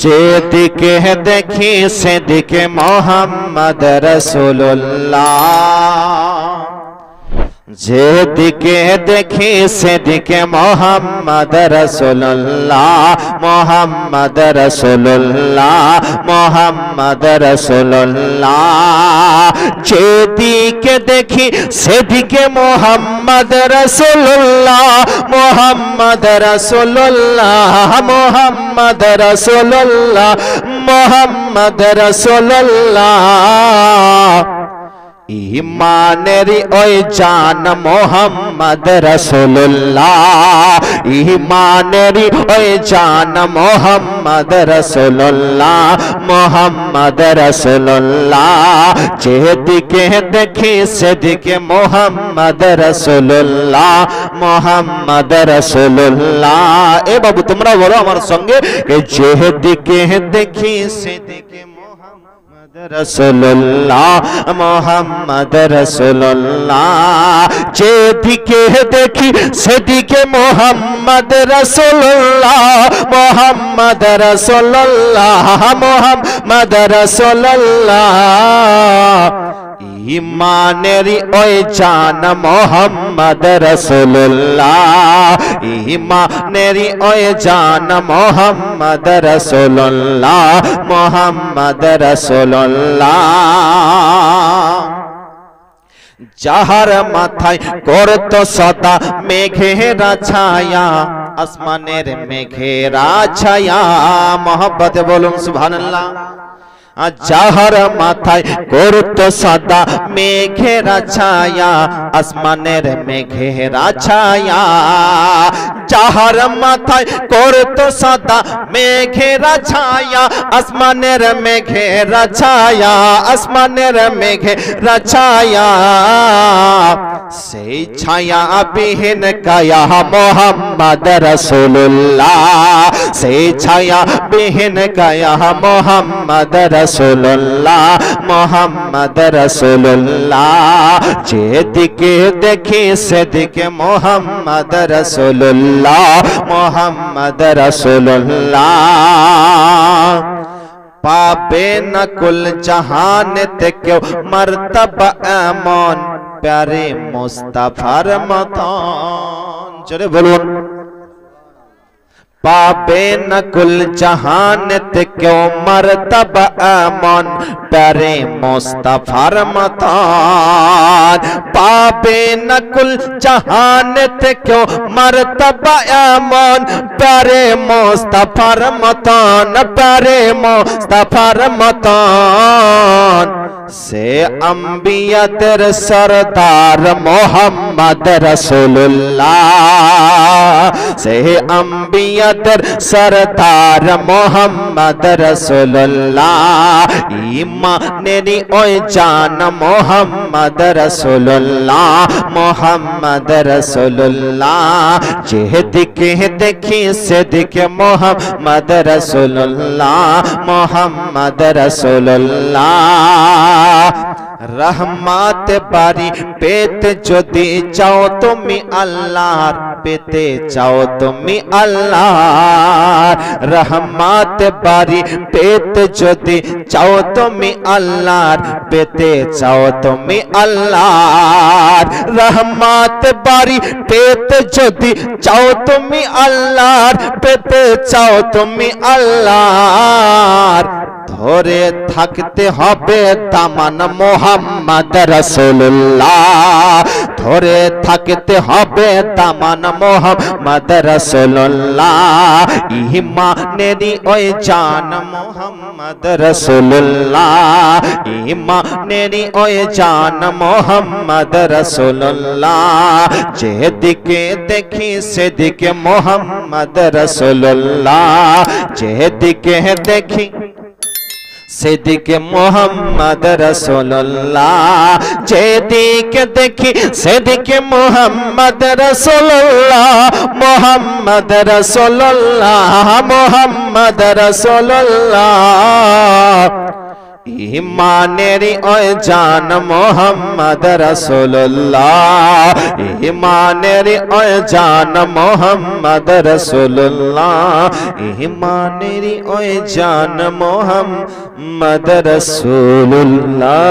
যেদিকে দেখি সেদিকে মোহাম্মদ রাসূলুল্লাহ, যেদিকে দেখি সেদিকে মোহাম্মদ রাসূলুল্লাহ, মোহাম্মদ রাসূলুল্লাহ, মোহাম্মদ রাসূলুল্লাহ। যেদিকে দেখি সেদিকে মোহাম্মদ রাসূলুল্লাহ, মোহাম্মদ রাসূলুল্লাহ, মোহাম্মদ রাসূলুল্লাহ, মোহাম্মদ রাসূলুল্লাহ। ইমানেরি ওই জান মোহাম্মদ রাসূলুল্লাহ, ইমানেরি ওই জান মোহাম্মদ রাসূলুল্লাহ, মোহাম্মদ রাসূলুল্লাহ। যেদিকে দেখি সেদিকে মোহাম্মদ রাসূলুল্লাহ, মোহাম্মদ রাসূলুল্লাহ। এ বাবু তোমরা বলো আমার সঙ্গে, যেদিকে দেখি সেদিকে রাসূলুল্লাহ, মোহাম্মদ রাসূলুল্লাহ। যেদিকে দেখি সেদিকে মোহাম্মদ রাসূলুল্লাহ, মোহাম্মদ রাসূলুল্লাহ, মোহাম্মদ রাসূলুল্লাহ। ইমানেরি ওই জান মোহাম্মদ রাসূলুল্লাহ, ইমানেরি ওই জান মোহাম্মদ রাসূলুল্লাহ, মোহাম্মদ রাসূলুল্লাহ। যাহার মাথায় করতো সদা মেঘেরা ছায়া, আসমানের মেঘেরা ছায়া, মোহাব্বতে বলুন সুবহানাল্লাহ। যাহার মাথায় করতো সদা মেঘেরা ছায়া, আসমানের মেঘেরা ছায়া। যাহার মাথায় করতো সদা মেঘেরা ছায়া, আসমানের মেঘেরা ছায়া, আসমানের মেঘেরা ছায়া। সেই ছায়া বিহীন কায়া মোহাম্মদ রাসূলুল্লাহ, সেই ছায়া বিহীন কায়া মোহাম্মদ রাসূলুল্লাহ, মোহাম্মদ রাসূলুল্লাহ। যেদিকে দেখি সেদিকে মোহাম্মদ রাসূলুল্লাহ, মোহাম্মদ রাসূলুল্লাহ। পাবে না কুল জাহানেতে কেউ মর্তবা এমন, প্যারে মুস্তাফার মতন। জোরে বলুন। পাবে না কুল জাহানেতে কেউ মর্তবা এমন, প্যারে মুস্তাফার মতন। পাবে না কুল জাহানেতে কেউ মর্তবা এমন, প্যারে মুস্তাফার মতন, প্যারে মুস্তাফার মতন। সে আম্বিয়াদের সরদার মোহাম্মদ রাসূলুল্লাহ, সে আম্বিয়াদের সরদার মোহাম্মদ রাসূলুল্লাহ। ইমানেরি ওই জান মোহাম্মদ রাসূলুল্লাহ, মোহাম্মদ রাসূলুল্লাহ। যেদিকে দেখি সেদিকে মোহাম্মদ রাসূলুল্লাহ, মোহাম্মদ রাসূলুল্লাহ। রহমত বাড়ি পেতে যদি চাও তুমি আল্লাহর, পেতে চাও তুমি আল্লাহর। রহমত বাড়ি পেতে যদি চাও তুমি আল্লাহর, পেতে চাও তুমি আল্লাহর। রহমত বাড়ি পেতে যদি চাও তুমি আল্লাহর, পেতে চাও তুমি আল্লাহর। ধরে থাকতে হবে দামান মোহাম্মদ রাসূলুল্লাহ, ধরে থাকতে হবে দামান মোহাম্মদ রাসূলুল্লাহ। ইমানেরি ওই জান মোহাম্মদ রাসূলুল্লাহ, ইমানেরি ওই জান মোহাম্মদ রাসূলুল্লাহ। যেদিকে দেখি সেদিকে মোহাম্মদ রাসূলুল্লাহ, যেদিকে দেখি সেদিকে মোহাম্মদ রাসূলুল্লাহ, যেদিকে দেখি সেদিকে মোহাম্মদ রাসূলুল্লাহ, মোহাম্মদ রাসূলুল্লাহ, মোহাম্মদ রাসূলুল্লাহ। ইমানেরি ওই জান মোহাম্মদ রাসূলুল্লাহ, ইমানেরি ওই জান মোহাম্মদ রাসূলুল্লাহ, ইমানেরি ওই জান মোহাম্মদ রাসূলুল্লাহ।